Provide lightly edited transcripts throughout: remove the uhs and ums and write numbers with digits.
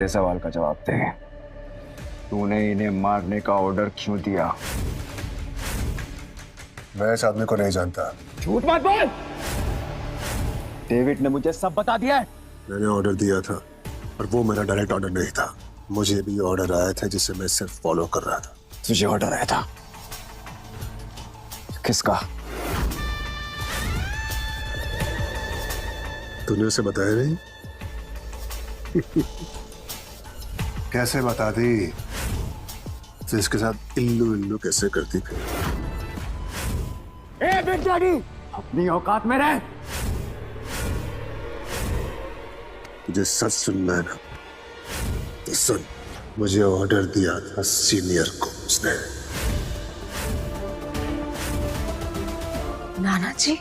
ये सवाल का जवाब दे। तूने इन्हें मारने का ऑर्डर क्यों दिया? मैं इस आदमी को नहीं जानता। झूठ मत बोल। डेविड ने मुझे सब बता दिया है। मैंने ऑर्डर दिया था और वो मेरा डायरेक्ट ऑर्डर नहीं था। मुझे भी ऑर्डर आया था जिसे मैं सिर्फ फॉलो कर रहा था। तुझे ऑर्डर आया था? किसका? तूने उसे बताया नहीं? कैसे बता दी? तो इसके साथ इल्लू इल्लू कैसे करती फिर? ए बिग डैडी, अपनी औकात में रह। तुझे सच सुनना है ना तो सुन। मुझे ऑर्डर दिया था सीनियर को उसने। नाना जी।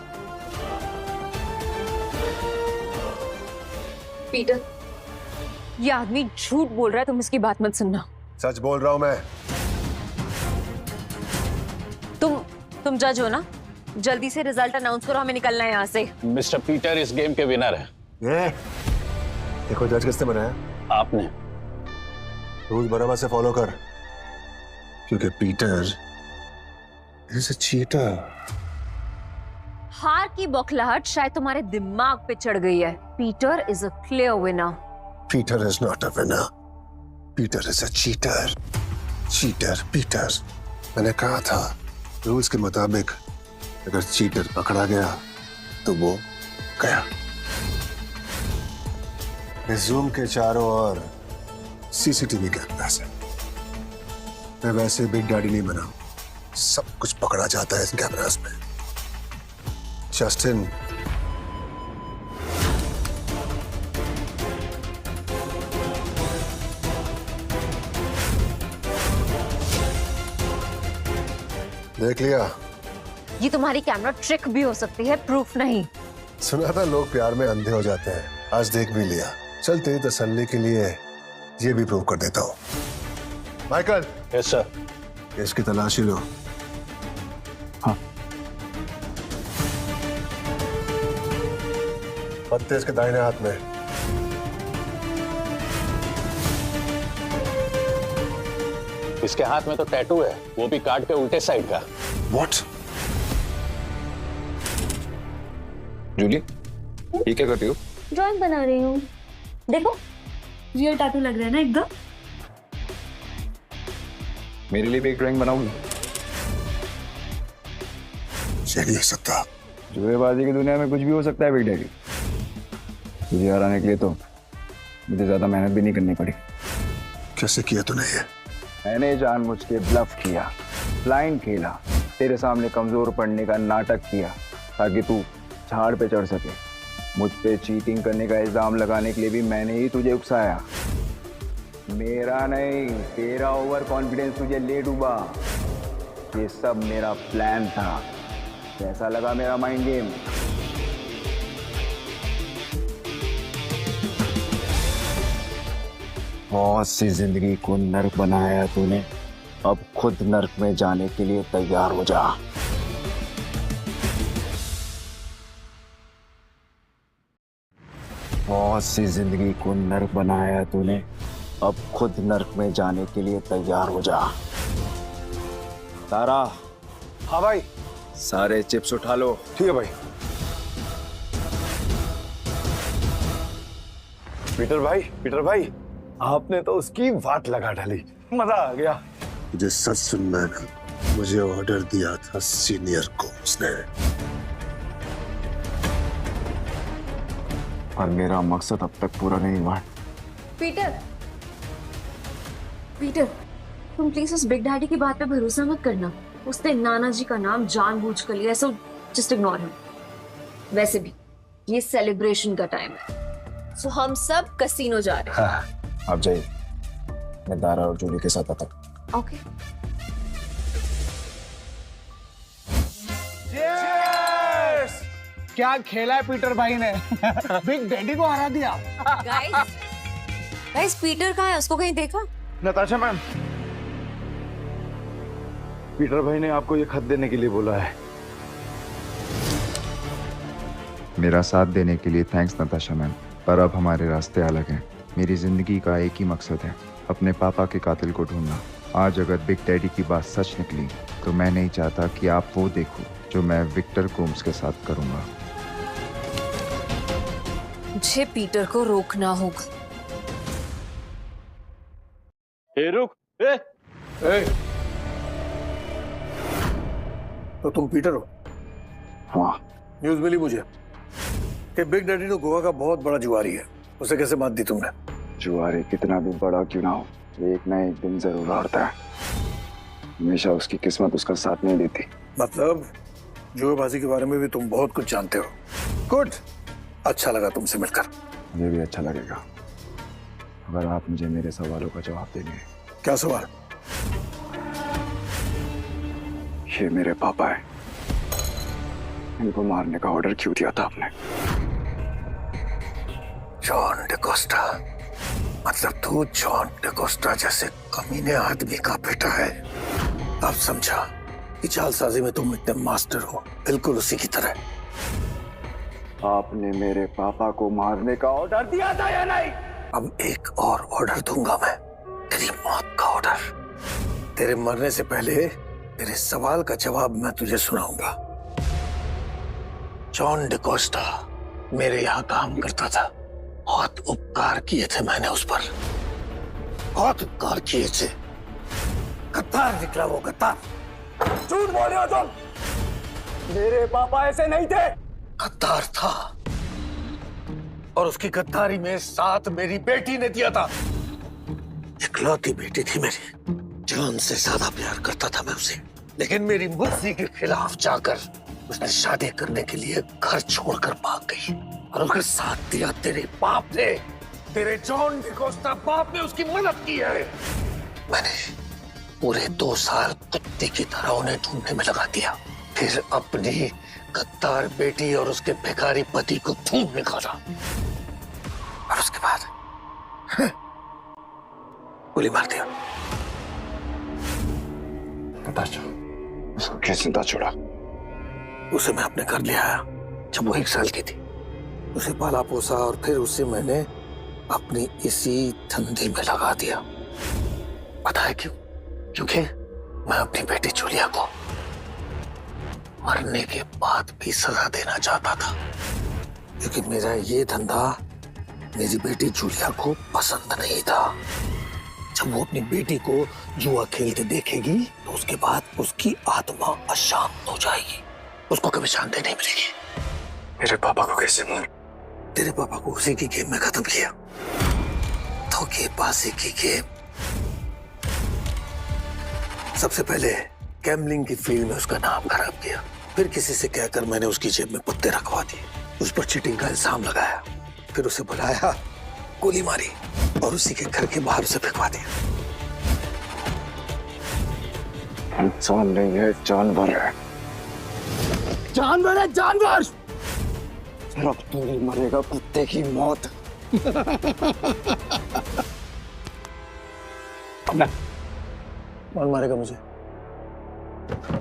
पीटर, ये आदमी झूठ बोल रहा है, तुम इसकी बात मत सुनना। सच बोल रहा हूं मैं। तुम जज हो ना? जल्दी से रिजल्ट अनाउंस करो, हमें निकलना है यहाँ से। मिस्टर पीटर इस गेम के विनर है। ये देखो जज किसने बनाया? आपने। रूल्स बराबर से फॉलो कर, क्योंकि पीटर इज अ चीटर। हार की बौखलाहट शायद तुम्हारे दिमाग पे चढ़ गई है। Peter is a clear winner. Peter is not a winner. Peter is a cheater. Cheater Peter. मैंने कहा था रूल्स के मुताबिक अगर चीटर पकड़ा गया तो वो गया। इस रूम के चारों ओर सीसीटीवी कैमरास है। मैं वैसे बिग डैडी नहीं बना, सब कुछ पकड़ा जाता है इन कैमरास में। जस्टिन, देख लिया? ये तुम्हारी कैमरा ट्रिक भी हो सकती है, प्रूफ नहीं। सुना था लोग प्यार में अंधे हो जाते हैं, आज देख भी लिया। चल तेरी तसल्ली के लिए ये भी प्रूव कर देता हूँ। Michael, yes sir. इसकी तलाशी लो। हाँ। पत्ते इसके दाहिने हाथ में। इसके हाथ में तो टैटू है, वो भी कार्ड के उल्टे साइड का। What? जूली, ये क्या कर रही हो? ड्राइंग बना रही हूँ। देखो, रियल टैटू लग रहा है ना एकदम। मेरे लिए भी एक ड्राइंग बनाऊंगी। ये नहीं हो सकता। जुएबाजी की दुनिया में कुछ भी हो सकता है बिग डैडी। तुझे हराने के लिए तो मुझे ज्यादा मेहनत भी नहीं करनी पड़ी। कैसे किया तूने ये? मैंने जानबूझ के ब्लफ किया, ब्लाइंड खेला, तेरे सामने कमजोर पड़ने का नाटक किया ताकि तू झाड़ पे चढ़ सके। मुझ पे चीटिंग करने का इल्जाम लगाने के लिए भी मैंने ही तुझे उकसाया। मेरा नहीं, तेरा ओवर कॉन्फिडेंस तुझे ले डूबा। ये सब मेरा प्लान था। कैसा लगा मेरा माइंड गेम? बहुत सी जिंदगी को नर्क बनाया तूने, अब खुद नर्क में जाने के लिए तैयार हो जा। बहुत सी जिंदगी को नर्क बनाया तूने, अब खुद नर्क में जाने के लिए तैयार हो जा। तारा। हाँ भाई। सारे चिप्स उठा लो। ठीक है भाई। पीटर भाई, आपने तो उसकी बात लगा डाली, मजा आ गया। मुझे सच सुनना है ना? मुझे ऑर्डर दिया था सीनियर को उसने। और मेरा मकसद अब तक पूरा नहीं हुआ। पीटर, तुम प्लीज उस बिग डैडी की बात पे भरोसा मत करना। उसने नाना जी का नाम जानबूझ कर लिया, सो जस्ट इग्नोर हिम। वैसे भी ये सेलिब्रेशन का टाइम है, सो हम सब कसीनो जा रहे हैं। हाँ, आप जाइए, मैं दारा और जूली के साथ आता हूँ। ओके। क्या खेला है पीटर भाई ने। बिग डैडी को हरा दिया। गाइस, पीटर कहाँ है? उसको कहीं देखा? नताशा मैम, पीटर भाई ने आपको ये खत देने के लिए बोला है। मेरा साथ देने के लिए थैंक्स नताशा मैम, पर अब हमारे रास्ते अलग हैं। मेरी जिंदगी का एक ही मकसद है, अपने पापा के कातिल को ढूंढना। आज अगर बिग डैडी की बात सच निकली तो मैं नहीं चाहता कि आप वो देखो जो मैं विक्टर कोम्स के साथ करूंगा। मुझे पीटर को रोकना होगा। रुक। तो तुम पीटर हो? हाँ, न्यूज़ मिली मुझे कि बिग डैडी तो गोवा का बहुत बड़ा जुआरी है। उसे कैसे मात दी तुमने? जुआरी कितना भी बड़ा क्यों ना हो, एक ना एक दिन जरूर हारता है। हमेशा उसकी किस्मत उसका साथ नहीं देती। मतलब जुएबाजी के बारे में भी तुम बहुत कुछ जानते हो। गुड, अच्छा लगा तुमसे मिलकर। मुझे भी अच्छा लगेगा अगर आप मुझे मेरे सवालों का जवाब देंगे। क्या सवाल? ये मेरे पापा है, इनको मारने का ऑर्डर क्यों दिया था आपने? जॉन डिकोस्टा, मतलब तू जॉन डिकोस्टा जैसे कमीने आदमी का बेटा है। अब समझा कि चालसाजी में तुम इतने मास्टर हो, बिल्कुल उसी की तरह। आपने मेरे पापा को मारने का ऑर्डर दिया था या नहीं? अब एक और ऑर्डर दूंगा मैं, तेरी मौत का ऑर्डर। तेरे मरने से पहले तेरे सवाल का जवाब मैं तुझे सुनाऊंगा। जॉन डिकोस्टा मेरे यहाँ काम करता था। बहुत उपकार किए थे मैंने उस पर, बहुत उपकार किए थे। गद्दार निकला वो, गद्दार। झूठ बोल रहे हो तुम, मेरे पापा ऐसे नहीं थे। गद्दार था और उसकी गद्दारी में साथ मेरी बेटी ने दिया था। इकलौती बेटी थी मेरी, जान से ज्यादा प्यार करता था मैं उसे। लेकिन मेरी मर्जी के खिलाफ जाकर उसने शादी करने के लिए घर छोड़कर भाग गई और उसका साथ दिया तेरे बाप ने, तेरे जॉन डिकोस्टा बाप ने उसकी मदद की है। मैंने पूरे 2 साल कुत्ते की तरह उन्हें ढूंढने में लगा दिया, फिर अपनी गद्दार बेटी और उसके भिखारी पति को ढूंढ निकाला और उसके बाद गोली मार दिया। उसको किस जिंदा छोड़ा? उसे मैं अपने घर ले आया जब वो 1 साल की थी। उसे पाला पोसा और फिर उसे मैंने अपनी इसी धंधे में लगा दिया। पता है क्यों? क्योंकि मैं अपनी बेटी जूलिया को मरने के बाद भी सजा देना चाहता था, क्योंकि मेरा ये धंधा मेरी बेटी जूलिया को पसंद नहीं था। जब वो अपनी बेटी को जुआ खेलते देखेगी तो उसके बाद उसकी आत्मा अशांत हो जाएगी, उसको कभी शांति नहीं मिलेगी। मेरे पापा को कैसे मार? तेरे पापा को उसी की गेम में खत्म किया। धोखेबाजी की गेम। सबसे पहले गैम्बलिंग की फील्ड में उसका नाम खराब किया, फिर किसी से कहकर मैंने उसकी जेब में पत्ते रखवा दिए, उस पर चीटिंग का इल्जाम लगाया, फिर उसे बुलाया, गोली मारी और उसी के घर के बाहर उसे फेंकवा दिया। इंसान नहीं है, जानवर है। जानवर है, जानवर। फिर अब तू ही मरेगा कुत्ते की मौत। कौन मारेगा मुझे?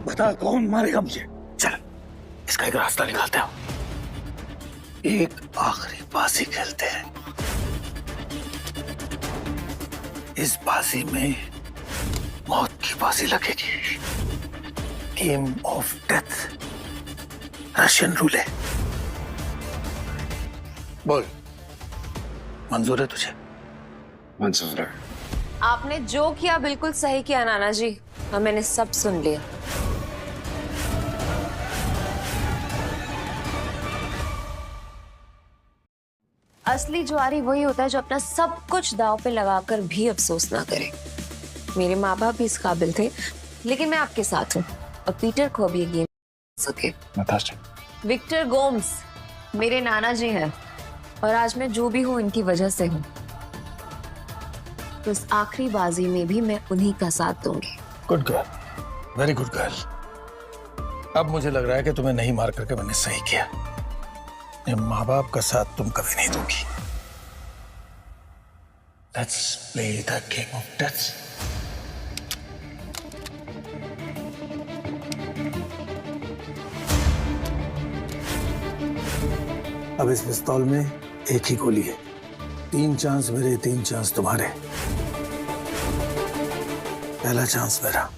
बता, कौन मारेगा मुझे? चल, इसका एक रास्ता निकालते हैं। एक आखिरी बाजी खेलते हैं। इस बाजी में मौत की बाजी लगेगी। Game of death, Russian रूले। बोल, मंजूर है तुझे? मंजूर है। आपने जो किया बिल्कुल सही किया नाना जी, और मैंने सब सुन लिया। असली जुआरी वही होता है जो अपना सब कुछ दांव पे लगाकर भी अफसोस ना करे। मेरे माँ बाप भी इस काबिल थे, लेकिन मैं आपके साथ हूँ और पीटर को भी ये सके। नताशा, विक्टर गोम्स मेरे नाना जी हैं और आज मैं जो भी हूँ इनकी वजह से हूँ। तो इस आखिरी बाजी में भी मैं उन्हीं का साथ दूंगी। Good girl, very good girl. अब मुझे लग रहा है कि तुम्हें नहीं मार करके मैंने सही किया। माँ बाप का साथ तुम कभी नहीं दोगी। Let's play the game of death. अब इस पिस्तौल में एक ही गोली है, 3 चांस मेरे, 3 चांस तुम्हारे। पहला चांस मेरा।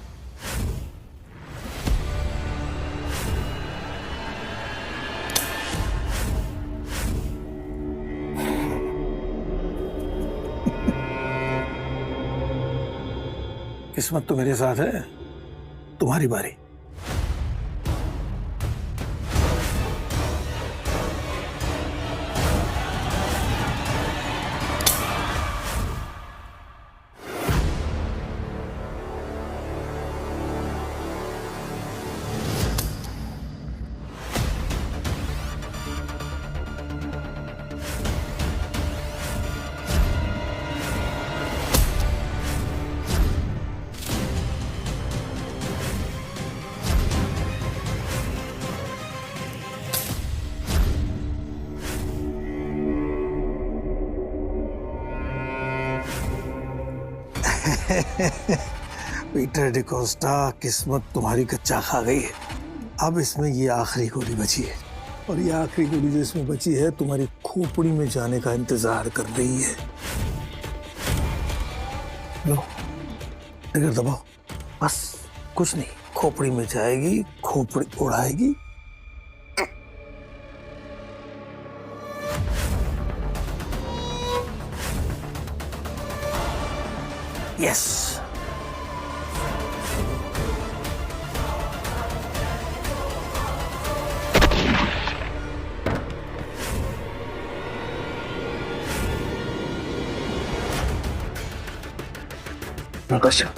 किस्मत तो मेरे साथ है, तुम्हारी बारी। पीटर डिकोस्टा, किस्मत तुम्हारी कच्चा खा गई है। अब इसमें ये आखिरी गोली बची है, और ये आखिरी गोली जो इसमें बची है तुम्हारी खोपड़ी में जाने का इंतजार कर रही है। लो, ट्रिगर दबाओ, बस कुछ नहीं, खोपड़ी में जाएगी, खोपड़ी उड़ाएगी। यस, नताशा,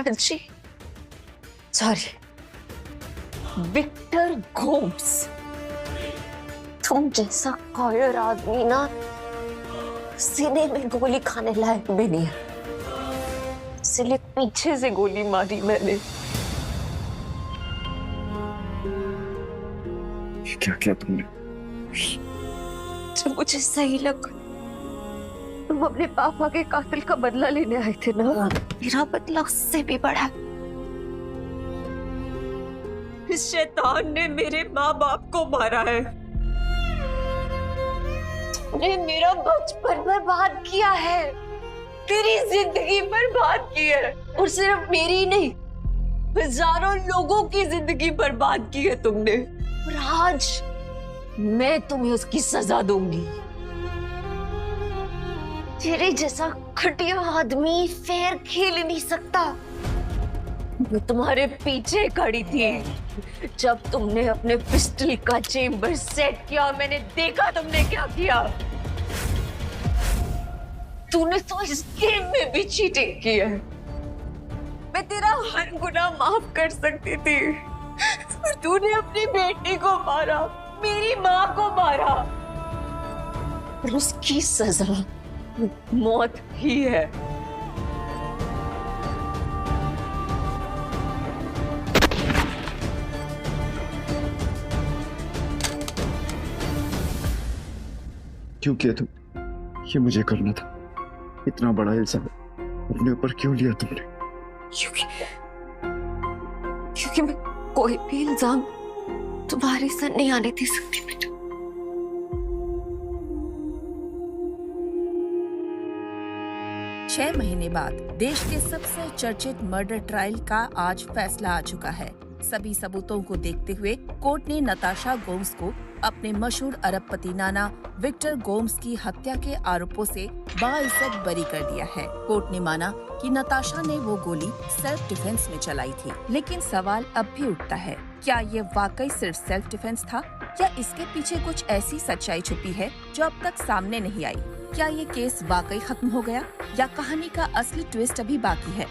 जी सॉरी, विक्टर गोम्स, तुम जैसा कायर आदमी ना सीने में गोली खाने लायक भी नहीं है, इसलिए पीछे से गोली मारी मैंने। ये क्या किया तुमने? जब मुझे सही लगा तुम अपने पापा के कातिल का बदला लेने आए थे ना, मेरा बदला उससे भी बड़ा। इस शैतान ने मेरे माँ बाप को मारा है, तुमने मेरा बचपन बर्बाद किया है, तेरी जिंदगी बर्बाद की है, और सिर्फ मेरी नहीं, हजारों लोगों की जिंदगी बर्बाद की है तुमने, और आज मैं तुम्हें उसकी सजा दूंगी। तेरे जैसा घटिया आदमी फेयर खेल नहीं सकता। मैं तुम्हारे पीछे खड़ी थी जब तुमने अपने पिस्टल का चेम्बर सेट किया, मैंने देखा तुमने क्या किया। तूने तो इस गेम में भी चीटिंग की है। मैं तेरा हर गुनाह माफ कर सकती थी, पर तूने अपनी बेटी को मारा, मेरी माँ को मारा, और उसकी सजा मौत ही है। क्यों किया तुम? ये मुझे करना था। इतना बड़ा इल्जाम अपने ऊपर क्यों लिया तुमने? क्योंकि मैं कोई भी इल्जाम तुम्हारे सर नहीं आने दे सकती बेटा। 6 महीने बाद देश के सबसे चर्चित मर्डर ट्रायल का आज फैसला आ चुका है। सभी सबूतों को देखते हुए कोर्ट ने नताशा गोम्स को अपने मशहूर अरबपति नाना विक्टर गोम्स की हत्या के आरोपों से बाइज्जत बरी कर दिया है। कोर्ट ने माना कि नताशा ने वो गोली सेल्फ डिफेंस में चलाई थी, लेकिन सवाल अब भी उठता है, क्या ये वाकई सिर्फ सेल्फ डिफेंस था या इसके पीछे कुछ ऐसी सच्चाई छुपी है जो अब तक सामने नहीं आई? क्या ये केस वाकई खत्म हो गया या कहानी का असली ट्विस्ट अभी बाकी है?